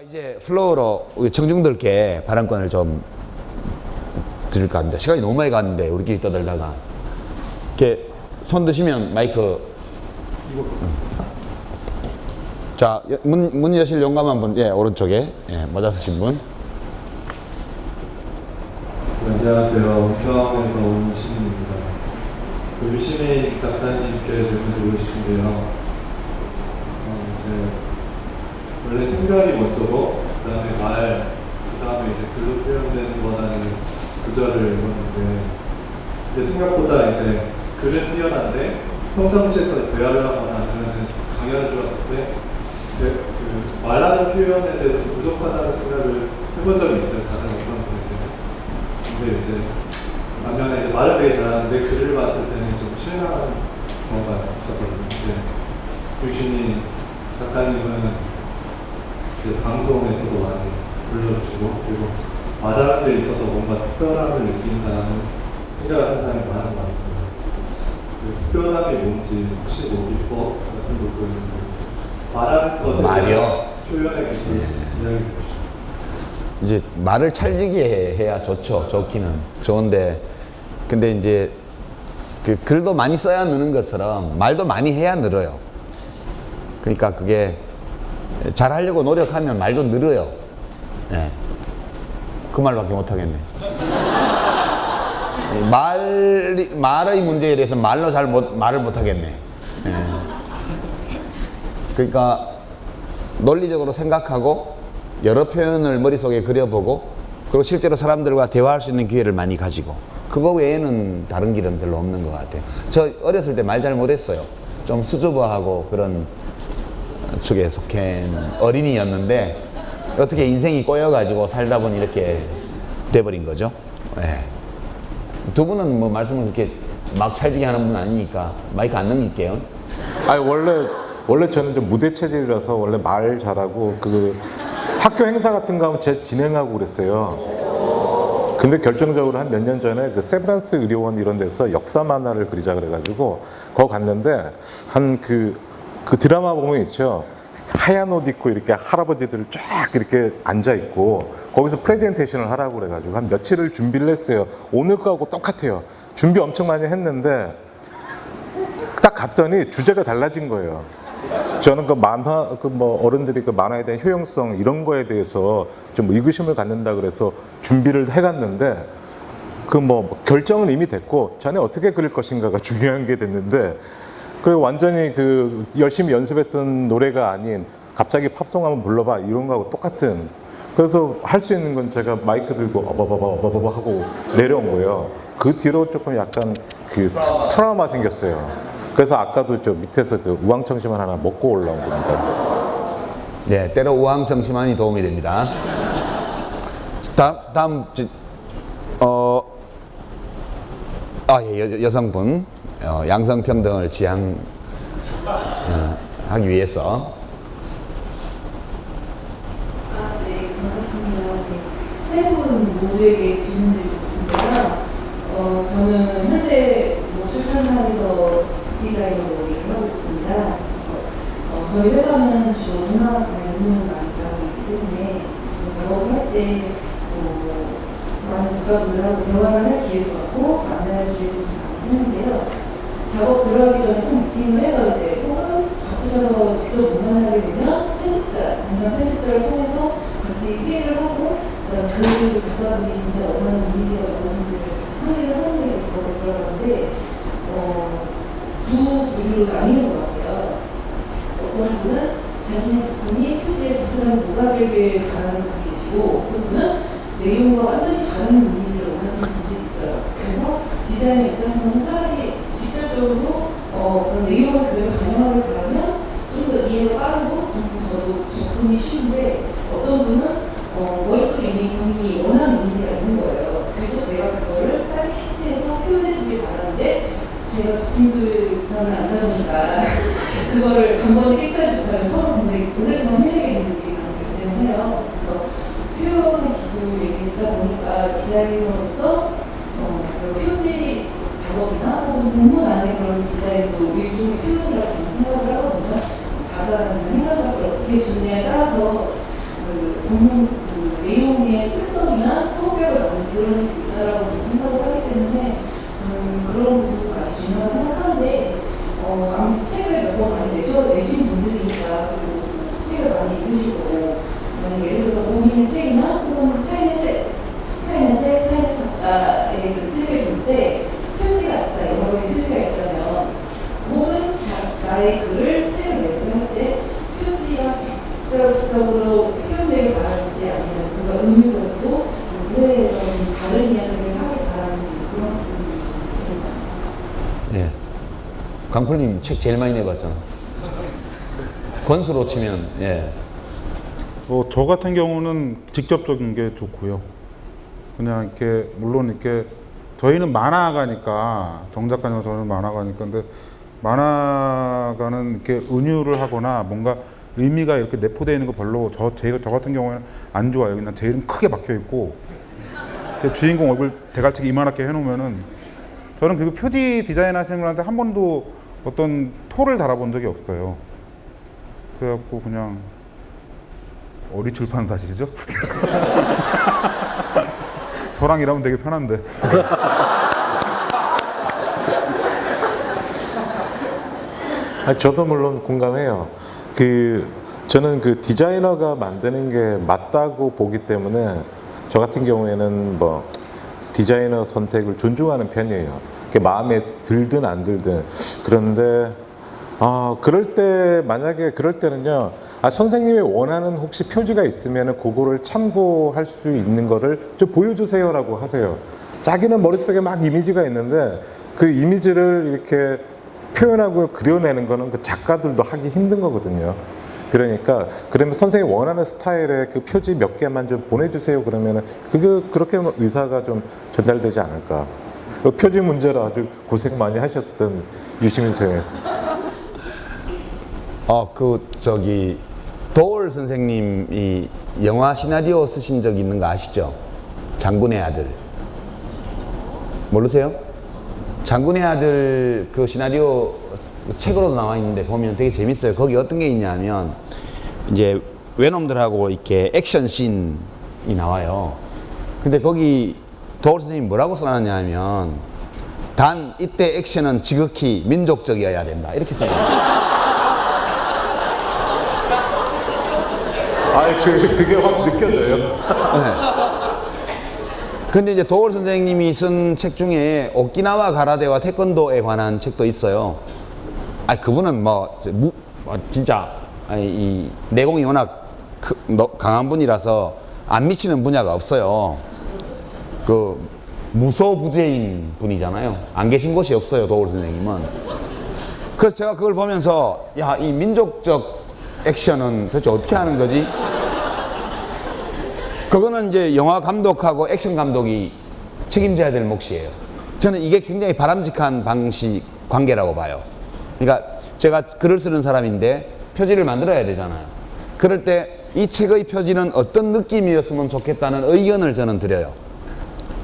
이제 플로어로 우리 청중들께 발언권을 좀 드릴까 합니다. 시간이 너무 많이 갔는데 우리끼리 떠들다가 이렇게 손 드시면 마이크. 자, 문 여실 용감한 분, 예, 오른쪽에, 예, 모자 쓰신 분. 네, 안녕하세요. 평양에서 온 시민입니다. 유시민 작가님께 질문 드리고 싶은데요. 원래 생각이 먼저고, 그 다음에 말, 그 다음에 이제 글로 표현되는 거라는 구절을 읽었는데, 근데 생각보다 이제 글은 뛰어난데, 평상시에서 대화를 하거나 아니면 강연을 들었을 때, 그 말하는 표현에 대해서 좀 부족하다는 생각을 해본 적이 있어요. 다른 어떤 분에게. 근데 이제 반면에 이제 말을 되게 잘하는데 글을 봤을 때는 좀 실망하는 경우가 있었거든요. 근데 유신이 작가님은 이제 방송에서도 많이 불러주시고 그리고 말하는 데 있어서 뭔가 특별함을 느낀다는 생각을 하는 사람이 많은 것 같습니다. 그 특별함이 뭔지 혹시 뭐 비법 같은 것도 있는지 말하는 것에 말이요? 표현의 기술 이야기 해주시죠. 이제 말을 찰지게 해야 좋죠. 좋기는 좋은데, 근데 이제 그 글도 많이 써야 느는 것처럼 말도 많이 해야 늘어요. 그러니까 그게 잘 하려고 노력하면 말도 늘어요. 예. 그 말밖에 못 하겠네. 말의 문제에 대해서 말로 말을 못 하겠네. 예. 그러니까 논리적으로 생각하고 여러 표현을 머릿속에 그려보고 그리고 실제로 사람들과 대화할 수 있는 기회를 많이 가지고 그거 외에는 다른 길은 별로 없는 것 같아요. 저 어렸을 때 말 잘 못했어요. 좀 수줍어하고 그런 축에 속한 어린이였는데 어떻게 인생이 꼬여가지고 살다 보니 이렇게 돼버린 거죠. 네. 두 분은 뭐 말씀을 그렇게 막 찰지게 하는 분 아니니까 마이크 안 넘길게요. 아니 원래 저는 좀 무대 체질이라서 원래 말 잘하고 그 학교 행사 같은 거 하면 제 진행하고 그랬어요. 근데 결정적으로 한 몇 년 전에 그 세브란스 의료원 이런 데서 역사 만화를 그리자 그래가지고 거기 갔는데 한 그 드라마 보면 있죠. 하얀 옷 입고 이렇게 할아버지들 쫙 이렇게 앉아 있고 거기서 프레젠테이션을 하라고 그래가지고 한 며칠을 준비를 했어요. 오늘 거하고 똑같아요. 준비 엄청 많이 했는데 딱 갔더니 주제가 달라진 거예요. 저는 그 만화, 그 뭐 어른들이 그 만화에 대한 효용성 이런 거에 대해서 좀 의구심을 갖는다 그래서 준비를 해갔는데 그 뭐 결정은 이미 됐고 자네 어떻게 그릴 것인가가 중요한 게 됐는데 그 완전히 그 열심히 연습했던 노래가 아닌 갑자기 팝송 한번 불러봐 이런 거하고 똑같은. 그래서 할 수 있는 건 제가 마이크 들고 어버버버 하고 내려온 거예요. 그 뒤로 조금 약간 그 트라우마 생겼어요. 그래서 아까도 저 밑에서 그 우황청심환 하나 먹고 올라온 겁니다. 네, 때로 우황청심환이 도움이 됩니다. 다음 예, 여성분 양성평등을 지향하기 위해서. 네, 반갑습니다. 네, 세 분 모두에게 질문드리고 싶은데요. 저는 현재 출판사에서 디자이너로 일을 하고 있습니다. 저희 회사는 주로 문화 관련 많이 하고 있기 때문에 작업을 할 때 많은 작가분들하고 대화를 할 기회도 많고 만날 기회도 좀 많이 했는데요. 작업 들어가기 전에 꼭 미팅을 해서 이제 혹은 바쁘셔서 직접 못 만나게 되면 담당 편집자를 통해서 같이 회의를 하고 그다음 그 작가분이 진짜 얼마나 이미지가 무엇인지를 같이 상의를 하는 게 작업에 들어가는데 두 부류로 나뉘는 것 같아요. 어떤 분은 자신의 작품이 표지에 부스럼이 녹아들길 바라는 분이 계시고 어떤 분은 내용과 완전히 다른 이미지를 원하시는 분들이 있어요. 그래서 디자인 입장에서는 차라리 직접적으로 그 내용을 그대로 반영하길 바라면 좀 더 이해가 빠르고 좀 저도 접근이 쉬운데 어떤 분은 머릿속에 이미 본인이 원하는 이미지가 있는 거예요. 그리고 제가 그거를 빨리 캐치해서 표현해주길 바라는데 제가 진술 그러면 안 나오니까 그거를 단번에 캐치하지 못하면 서로 굉장히 오랫동안 헤매게 되는 일이 발생을 해요. 그래서 표현의 기술 얘기했다 보니까 디자이너로서 표지 작업이나 혹은 본문 안에 그런 디자인도 일종의 표현이라고 저는 생각을 하거든요. 자다라는 생각을 어떻게 주느냐에 따라서 그 본문 그 내용의 특성이나 성격을 많이 드러낼 수 있다라고 생각을 하기 때문에 저는 그런 부분이 많이 중요하다고 생각하는데 아무튼 책을 몇 번 많이 내신 분들이니까 그리고 책을 많이 읽으시고 만약 예를 들어서 본인의 책이나 혹은 타인의 작가의 그 책을 볼 때 표지가 있다, 여러 개의 표지가 있다면 혹은 나의 글을 책을 내면서 할 때 표지가 직접적으로 표현되길 바라는지 아니면 뭔가 의무적으로 의뢰에서 좀 다른 이야기를 하길 바라는지 그런 부분이 좀 궁금합니다. 네. 강풀님 책 제일 많이 내봤잖아. 권수로 치면, 예. 저 같은 경우는 직접적인 게 좋고요. 그냥 이렇게 물론 이렇게 저희는 만화가니까 정 작가님 저는 만화가니까 근데 만화가는 이렇게 은유를 하거나 뭔가 의미가 이렇게 내포되어 있는 거 별로 저 같은 경우에는 안 좋아요. 그냥 제 이름 크게 박혀 있고 주인공 얼굴 대갈치기 이만하게 해놓으면은 저는 그 표지 디자인 하시는 분한테 한 번도 어떤 토를 달아본 적이 없어요. 그래갖고 그냥 어리 출판사시죠? 저랑 일하면 되게 편한데. 저도 물론 공감해요. 저는 그 디자이너가 만드는 게 맞다고 보기 때문에 저 같은 경우에는 뭐 디자이너 선택을 존중하는 편이에요. 그게 마음에 들든 안 들든. 그런데 만약에 그럴 때는요. 선생님이 원하는 혹시 표지가 있으면 그거를 참고할 수 있는 거를 좀 보여주세요라고 하세요. 자기는 머릿속에 막 이미지가 있는데 그 이미지를 이렇게 표현하고 그려내는 거는 그 작가들도 하기 힘든 거거든요. 그러니까 그러면 선생님이 원하는 스타일의 그 표지 몇 개만 좀 보내주세요 그러면은 그렇게 의사가 좀 전달되지 않을까. 그 표지 문제로 아주 고생 많이 하셨던 유시민 선생님. 도올 선생님이 영화 시나리오 쓰신 적 있는 거 아시죠? 장군의 아들. 모르세요? 장군의 아들 그 시나리오 책으로도 나와 있는데 보면 되게 재밌어요. 거기 어떤 게 있냐면 이제 외놈들하고 이렇게 액션 씬이 나와요. 근데 거기 도올 선생님이 뭐라고 써놨냐면 단 이때 액션은 지극히 민족적이어야 된다. 이렇게 써요. 그게 확 느껴져요. 네. 근데 이제 도올 선생님이 쓴 책 중에 오키나와 가라데와 태권도에 관한 책도 있어요. 그분은 진짜 이 내공이 워낙 강한 분이라서 안 미치는 분야가 없어요. 그 무소부재인 분이잖아요. 안 계신 곳이 없어요, 도올 선생님은. 그래서 제가 그걸 보면서 이 민족적 액션은 도대체 어떻게 하는 거지? 그거는 이제 영화 감독하고 액션 감독이 책임져야 될 몫이에요. 저는 이게 굉장히 바람직한 관계라고 봐요. 그러니까 제가 글을 쓰는 사람인데 표지를 만들어야 되잖아요. 그럴 때 이 책의 표지는 어떤 느낌이었으면 좋겠다는 의견을 저는 드려요.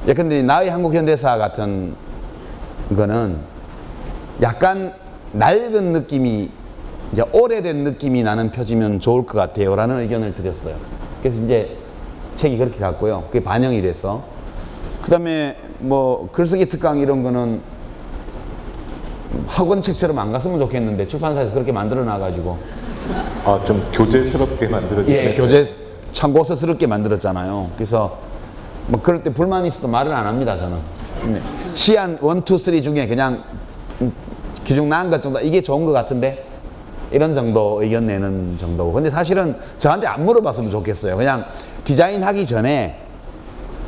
예컨대 나의 한국 현대사 같은 거는 약간 낡은 느낌이 이제 오래된 느낌이 나는 표지면 좋을 것 같아요 라는 의견을 드렸어요. 그래서 이제 책이 그렇게 갔고요. 그게 반영이 돼서 그 다음에 글쓰기 특강 이런 거는 학원책처럼 안 갔으면 좋겠는데 출판사에서 그렇게 만들어 놔가지고 좀 교재스럽게 만들어지긴 했어요. 교재 참 고서스럽게 만들었잖아요. 그래서 그럴 때 불만이 있어도 말을 안 합니다. 저는 시안 1, 2, 3 중에 그냥 기중 나은 것 정도 이게 좋은 것 같은데 이런 정도 의견 내는 정도고. 근데 사실은 저한테 안 물어봤으면 좋겠어요. 그냥 디자인하기 전에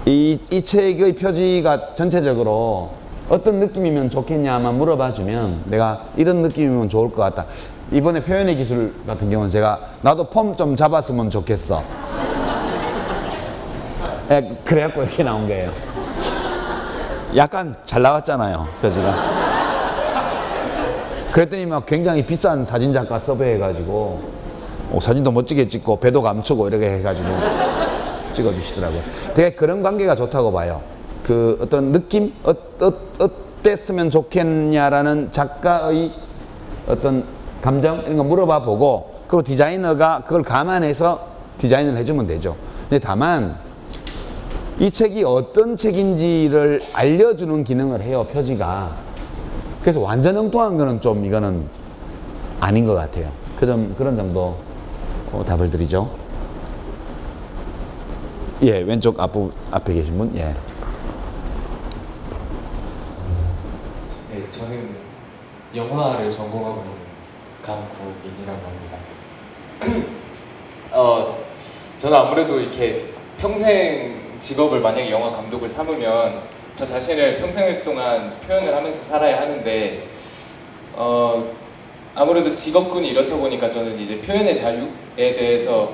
이 책의 표지가 전체적으로 어떤 느낌이면 좋겠냐만 물어봐 주면 내가 이런 느낌이면 좋을 것 같다. 이번에 표현의 기술 같은 경우는 제가 나도 폼 좀 잡았으면 좋겠어. 그래갖고 이렇게 나온 거예요. 약간 잘 나왔잖아요, 표지가. 그랬더니 굉장히 비싼 사진작가 섭외해가지고 사진도 멋지게 찍고 배도 감추고 이렇게 해가지고 찍어주시더라고요. 되게 그런 관계가 좋다고 봐요. 그 어떤 느낌? 어땠으면 좋겠냐라는 작가의 어떤 감정? 이런 거 물어봐 보고 그리고 디자이너가 그걸 감안해서 디자인을 해주면 되죠. 근데 다만 이 책이 어떤 책인지를 알려주는 기능을 해요, 표지가. 그래서 완전 엉뚱한 거는 좀 이거는 아닌 것 같아요. 그런 정도 답을 드리죠. 예, 왼쪽 앞에 계신 분, 예. 네, 저는 영화를 전공하고 있는 강국인이라고 합니다. 저는 아무래도 이렇게 평생 직업을 만약에 영화 감독을 삼으면 저 자신을 평생 동안 표현을 하면서 살아야 하는데 아무래도 직업군이 이렇다 보니까 저는 이제 표현의 자유에 대해서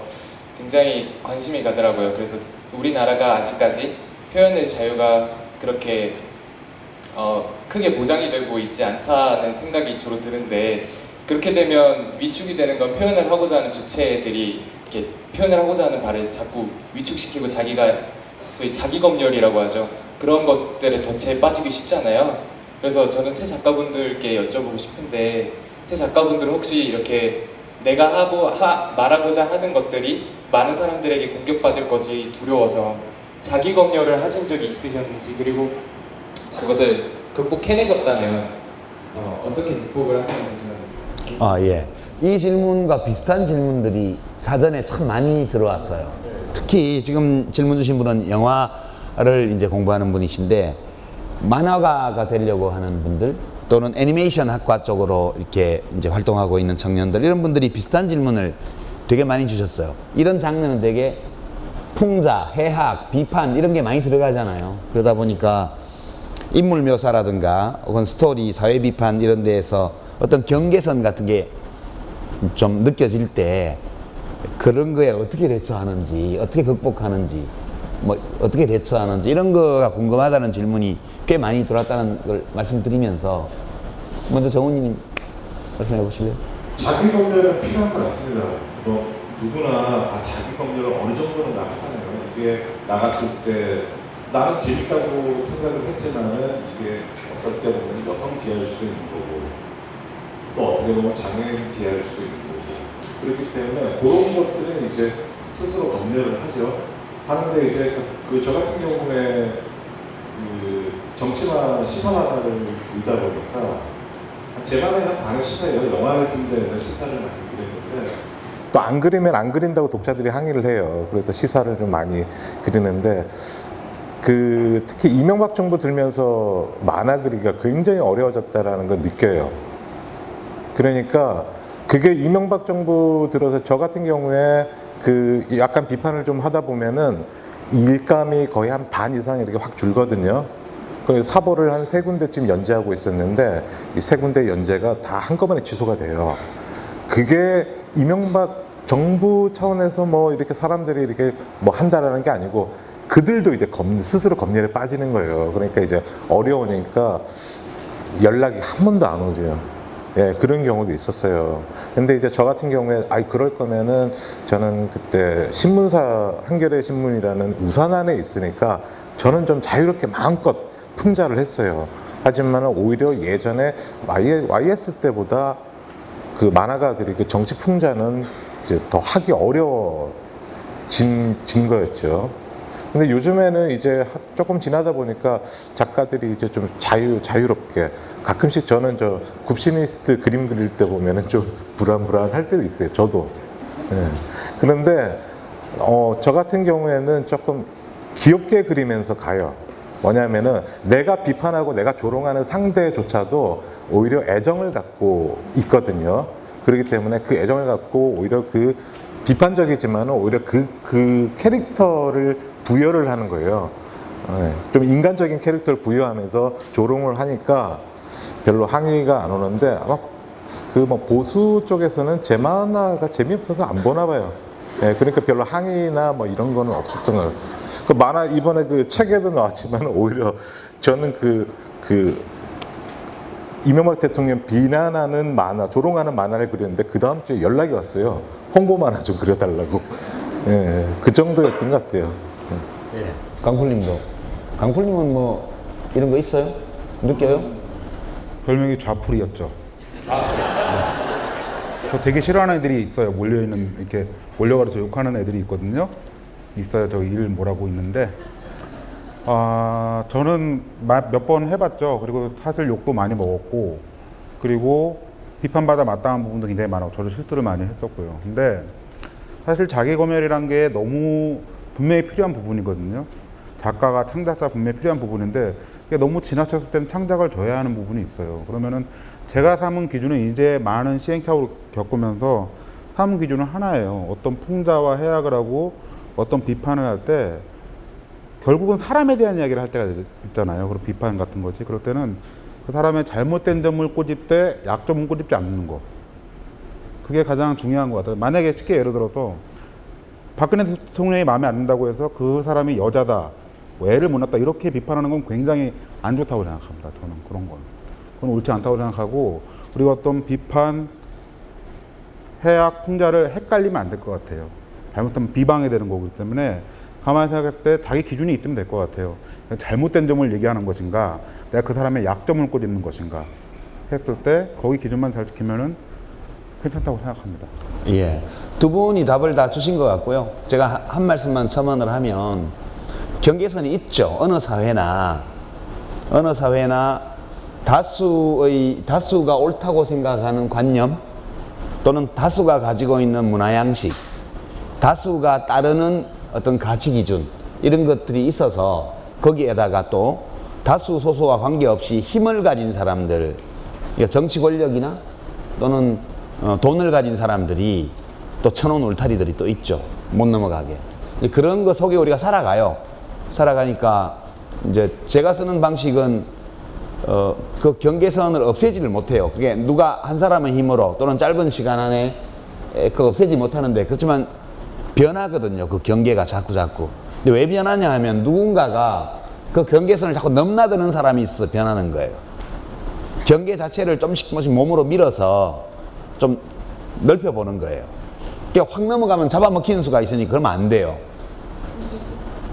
굉장히 관심이 가더라고요. 그래서 우리나라가 아직까지 표현의 자유가 그렇게 크게 보장이 되고 있지 않다는 생각이 주로 드는데, 그렇게 되면 위축이 되는 건 표현을 하고자 하는 주체들이 이렇게 표현을 하고자 하는 바를 자꾸 위축시키고 자기가 소위 자기검열이라고 하죠. 그런 것들에 덫에 빠지기 쉽잖아요. 그래서 저는 새 작가분들께 여쭤보고 싶은데, 새 작가분들은 혹시 이렇게 내가 말하고자 하는 것들이 많은 사람들에게 공격받을 것이 두려워서 자기검열을 하신 적이 있으셨는지, 그리고 그것을 극복해내셨다면 어떻게 극복을 하셨는지. 예. 이 질문과 비슷한 질문들이 사전에 참 많이 들어왔어요. 특히 지금 질문 주신 분은 영화를 이제 공부하는 분이신데, 만화가가 되려고 하는 분들 또는 애니메이션 학과 쪽으로 이렇게 이제 활동하고 있는 청년들, 이런 분들이 비슷한 질문을 되게 많이 주셨어요. 이런 장르는 되게 풍자, 해학, 비판 이런 게 많이 들어가잖아요. 그러다 보니까 인물 묘사라든가 혹은 스토리, 사회 비판 이런 데에서 어떤 경계선 같은 게 좀 느껴질 때 그런 거에 어떻게 대처하는지, 어떻게 극복하는지, 뭐 어떻게 대처하는지 이런 거가 궁금하다는 질문이 꽤 많이 들어왔다는 걸 말씀드리면서, 먼저 정훈님 말씀해 보실래요? 자기 검열은 필요한 것 같습니다. 뭐 누구나 다 자기 검열을 어느 정도는 다 하잖아요. 이게 나갔을 때 나는 재밌다고 생각을 했지만은 이게 어떨 때 보면 여성 비하할 수도 있는 거고, 또 어떻게 보면 장애인 비하할 수도 있는 거고, 그렇기 때문에 그런 것들은 이제 스스로 검열을 하죠. 하는데 이제 저 같은 경우에 그 정치만 시사만화를 보다 보니까 제 만화의 한 반을 시사예요. 영화를 빙자해서 시사를 많이 그렸는데, 또 안 그리면 안 그린다고 독자들이 항의를 해요. 그래서 시사를 좀 많이 그리는데, 특히 이명박 정부 들면서 만화 그리기가 굉장히 어려워졌다라는 걸 느껴요. 그러니까 그게 이명박 정부 들어서 저 같은 경우에 약간 비판을 좀 하다 보면은 일감이 거의 한 반 이상 이렇게 확 줄거든요. 그래서 사보를 한 3군데쯤 연재하고 있었는데 이 3군데 연재가 다 한꺼번에 취소가 돼요. 그게 이명박 정부 차원에서 뭐 이렇게 사람들이 이렇게 뭐 한다라는 게 아니고, 그들도 이제 스스로 검열에 빠지는 거예요. 그러니까 이제 어려우니까 연락이 한 번도 안 오죠. 예, 그런 경우도 있었어요. 근데 이제 저 같은 경우에 그럴 거면은 저는 그때 신문사 한겨레 신문이라는 우산 안에 있으니까 저는 좀 자유롭게 마음껏 풍자를 했어요. 하지만 오히려 예전에 YS 때보다 그 만화가들이 그 정치 풍자는 이제 더 하기 어려워진 거였죠. 근데 요즘에는 이제 조금 지나다 보니까 작가들이 이제 좀 자유롭게, 가끔씩 저는 굽시니스트 그림 그릴 때 보면은 좀 불안할 때도 있어요. 저도. 예. 그런데 저 같은 경우에는 조금 귀엽게 그리면서 가요. 뭐냐면은 내가 비판하고 내가 조롱하는 상대조차도 오히려 애정을 갖고 있거든요. 그렇기 때문에 그 애정을 갖고 오히려 그 비판적이지만 오히려 그 캐릭터를 부여를 하는 거예요. 좀 인간적인 캐릭터를 부여하면서 조롱을 하니까 별로 항의가 안 오는데, 아마 뭐 보수 쪽에서는 제 만화가 재미없어서 안 보나 봐요. 그러니까 별로 항의나 뭐 이런 거는 없었던 거예요. 그 만화 이번에 그 책에도 나왔지만 오히려 저는 이명박 대통령 비난하는 만화, 조롱하는 만화를 그렸는데 그 다음 주에 연락이 왔어요. 홍보 만화 좀 그려달라고. 그 정도였던 것 같아요. 강풀님은 뭐 이런 거 있어요? 느껴요? 별명이 좌풀이었죠. 저 되게 싫어하는 애들이 있어요. 몰려있는, 이렇게 몰려가서 욕하는 애들이 있거든요. 있어요. 저 일 뭐라고 있는데 저는 몇 번 해봤죠. 그리고 사실 욕도 많이 먹었고 그리고 비판받아 마땅한 부분도 굉장히 많았고 저도 실수를 많이 했었고요. 근데 사실 자기검열이란 게 너무 분명히 필요한 부분이거든요. 작가가 창작자 분명히 필요한 부분인데 그게 너무 지나쳤을 때는 창작을 줘야 하는 부분이 있어요. 그러면은 제가 삼은 기준은 이제 많은 시행착오를 겪으면서 삼은 기준은 하나예요. 어떤 풍자와 해악을 하고 어떤 비판을 할 때 결국은 사람에 대한 이야기를 할 때가 있잖아요. 그런 비판 같은 것이. 그럴 때는 그 사람의 잘못된 점을 꼬집 때 약점은 꼬집지 않는 거. 그게 가장 중요한 것 같아요. 만약에 쉽게 예를 들어서 박근혜 대통령이 마음에 안 든다고 해서 그 사람이 여자다, 애를 못 낳았다 이렇게 비판하는 건 굉장히 안 좋다고 생각합니다. 저는 그런 건. 그건 옳지 않다고 생각하고 우리가 어떤 비판, 해악, 풍자를 헷갈리면 안 될 것 같아요. 잘못하면 비방이 되는 거기 때문에 가만히 생각할 때 자기 기준이 있으면 될 것 같아요. 잘못된 점을 얘기하는 것인가, 내가 그 사람의 약점을 꼬집는 것인가 했을 때 거기 기준만 잘 지키면은 괜찮다고 생각합니다. 예. 두 분이 답을 다 주신 것 같고요. 제가 한 말씀만 첨언을 하면 경계선이 있죠. 어느 사회나 다수가 옳다고 생각하는 관념 또는 다수가 가지고 있는 문화양식, 다수가 따르는 어떤 가치 기준 이런 것들이 있어서 거기에다가 또 다수 소수와 관계없이 힘을 가진 사람들, 정치 권력이나 또는 돈을 가진 사람들이 또 쳐놓은 울타리들이 또 있죠. 못 넘어가게. 그런 거 속에 우리가 살아가요. 살아가니까 이제 제가 쓰는 방식은 그 경계선을 없애지를 못해요. 그게 누가 한 사람의 힘으로 또는 짧은 시간 안에 그거 없애지 못하는데 그렇지만 변하거든요. 그 경계가 자꾸. 근데 왜 변하냐 하면 누군가가 그 경계선을 자꾸 넘나드는 사람이 있어 변하는 거예요. 경계 자체를 조금씩 몸으로 밀어서 좀 넓혀보는 거예요. 그러니까 확 넘어가면 잡아먹히는 수가 있으니 그러면 안 돼요.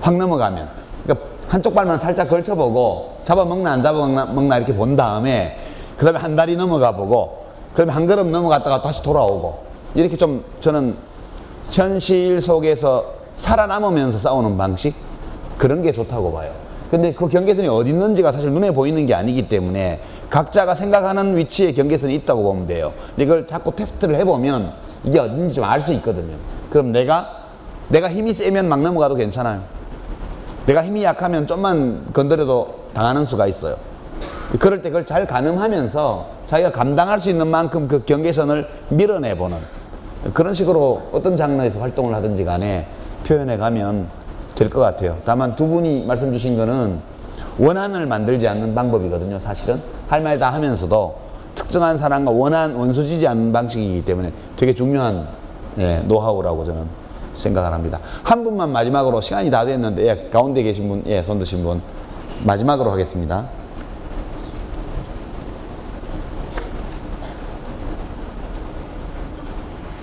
확 넘어가면. 그러니까 한쪽 발만 살짝 걸쳐보고 잡아먹나 안 잡아먹나 이렇게 본 다음에 그 다음에 한 다리 넘어가 보고 그 다음에 한 걸음 넘어갔다가 다시 돌아오고 이렇게 좀 저는 현실 속에서 살아남으면서 싸우는 방식 그런 게 좋다고 봐요. 근데 그 경계선이 어디 있는지가 사실 눈에 보이는 게 아니기 때문에 각자가 생각하는 위치에 경계선이 있다고 보면 돼요. 근데 이걸 자꾸 테스트를 해보면 이게 어딘지 좀 알 수 있거든요. 그럼 내가 힘이 세면 막 넘어가도 괜찮아요. 내가 힘이 약하면 좀만 건드려도 당하는 수가 있어요. 그럴 때 그걸 잘 가늠하면서 자기가 감당할 수 있는 만큼 그 경계선을 밀어내보는 그런 식으로 어떤 장르에서 활동을 하든지 간에 표현해 가면 될 것 같아요. 다만 두 분이 말씀 주신 거는 원한을 만들지 않는 방법이거든요. 사실은 할 말 다 하면서도 특정한 사람과 원수지지 않는 방식이기 때문에 되게 중요한 노하우라고 저는 생각을 합니다. 한 분만 마지막으로 시간이 다 됐는데 가운데 계신 분, 손 드신 분 마지막으로 하겠습니다.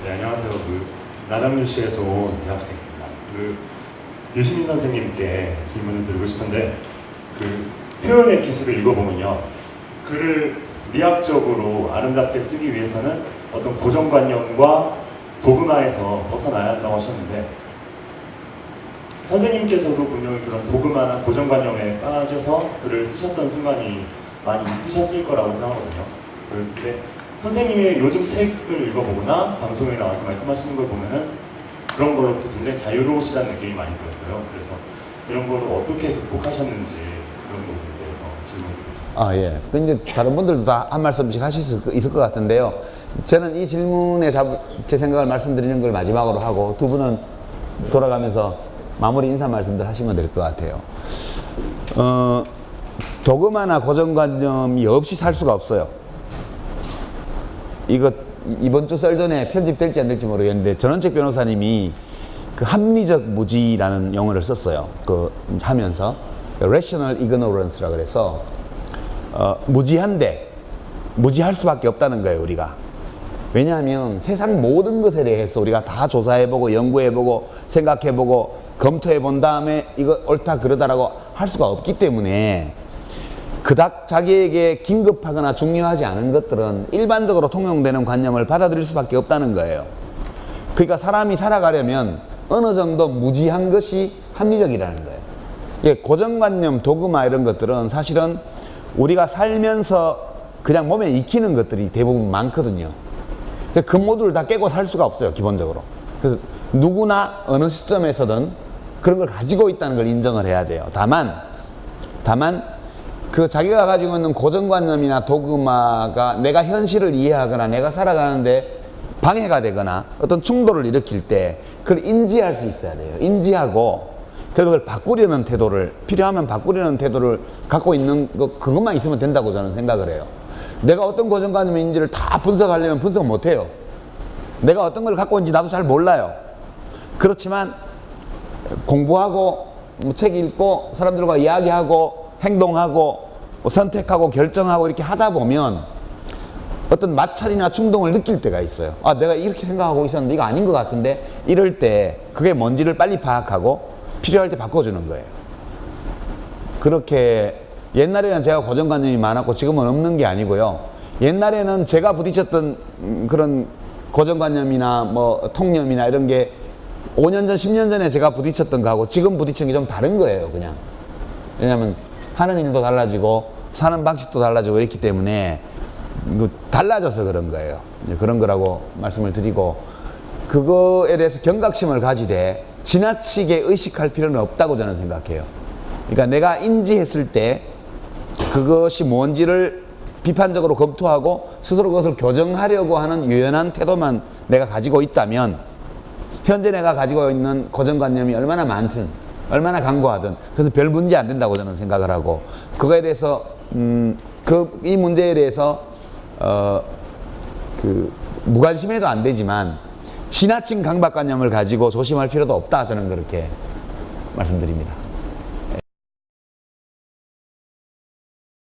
네, 안녕하세요. 남양주시에서 온 대학생입니다. 유시민 선생님께 질문을 드리고 싶은데 표현의 기술을 읽어보면요. 글을 미학적으로 아름답게 쓰기 위해서는 어떤 고정관념과 도그마에서 벗어나야 한다고 하셨는데 선생님께서도 분명히 그런 도그마나 고정관념에 빠져서 글을 쓰셨던 순간이 많이 있으셨을 거라고 생각하거든요. 그런데 선생님의 요즘 책을 읽어보거나 방송에 나와서 말씀하시는 걸 보면은 그런 걸로 굉장히 자유로우시다는 느낌이 많이 들었어요. 그래서 이런 거를 어떻게 극복하셨는지 그런 부분에 대해서 질문을 드립니다. 그 이제 다른 분들도 다 한 말씀씩 하실 수 있을 것 같은데요. 저는 이 질문에 제 생각을 말씀드리는 걸 마지막으로 하고 두 분은 돌아가면서 마무리 인사 말씀들 하시면 될 것 같아요. 도그마나 고정관념이 없이 살 수가 없어요. 이번 주 썰 전에 편집될지 안 될지 모르겠는데 전원책 변호사님이 그 합리적 무지라는 용어를 썼어요. 하면서 rational ignorance라 그래서 무지한데 무지할 수밖에 없다는 거예요. 우리가. 왜냐하면 세상 모든 것에 대해서 우리가 다 조사해보고 연구해보고 생각해보고 검토해본 다음에 이거 옳다 그러다라고 할 수가 없기 때문에 그닥 자기에게 긴급하거나 중요하지 않은 것들은 일반적으로 통용되는 관념을 받아들일 수밖에 없다는 거예요. 그러니까 사람이 살아가려면 어느 정도 무지한 것이 합리적이라는 거예요. 예, 고정관념, 도그마 이런 것들은 사실은 우리가 살면서 그냥 몸에 익히는 것들이 대부분 많거든요. 그 모두를 다 깨고 살 수가 없어요, 기본적으로. 그래서 누구나 어느 시점에서든 그런 걸 가지고 있다는 걸 인정을 해야 돼요. 다만 그 자기가 가지고 있는 고정관념이나 도그마가 내가 현실을 이해하거나 내가 살아가는데 방해가 되거나 어떤 충돌을 일으킬 때 그걸 인지할 수 있어야 돼요. 인지하고 그걸 바꾸려는 태도를, 필요하면 바꾸려는 태도를 갖고 있는 것, 그것만 있으면 된다고 저는 생각을 해요. 내가 어떤 고정관념인지를 다 분석하려면 분석 못 해요. 내가 어떤 걸 갖고 있는지 나도 잘 몰라요. 그렇지만 공부하고 책 읽고 사람들과 이야기하고 행동하고 선택하고 결정하고 이렇게 하다 보면 어떤 마찰이나 충동을 느낄 때가 있어요. 아, 내가 이렇게 생각하고 있었는데 이거 아닌 것 같은데, 이럴 때 그게 뭔지를 빨리 파악하고 필요할 때 바꿔주는 거예요. 그렇게 옛날에는 제가 고정관념이 많았고 지금은 없는 게 아니고요. 옛날에는 제가 부딪혔던 그런 고정관념이나 뭐 통념이나 이런 게 5년 전, 10년 전에 제가 부딪혔던 거하고 지금 부딪히는 게 좀 다른 거예요, 그냥. 왜냐하면 하는 일도 달라지고 사는 방식도 달라지고 이랬기 때문에 달라져서 그런 거예요. 그런 거라고 말씀을 드리고, 그거에 대해서 경각심을 가지되 지나치게 의식할 필요는 없다고 저는 생각해요. 그러니까 내가 인지했을 때 그것이 뭔지를 비판적으로 검토하고 스스로 그것을 교정하려고 하는 유연한 태도만 내가 가지고 있다면, 현재 내가 가지고 있는 고정관념이 얼마나 많든 얼마나 강고하든 그래서 별 문제 안 된다고 저는 생각을 하고, 그거에 대해서 이 문제에 대해서 무관심해도 안 되지만 지나친 강박관념을 가지고 조심할 필요도 없다, 저는 그렇게 말씀드립니다.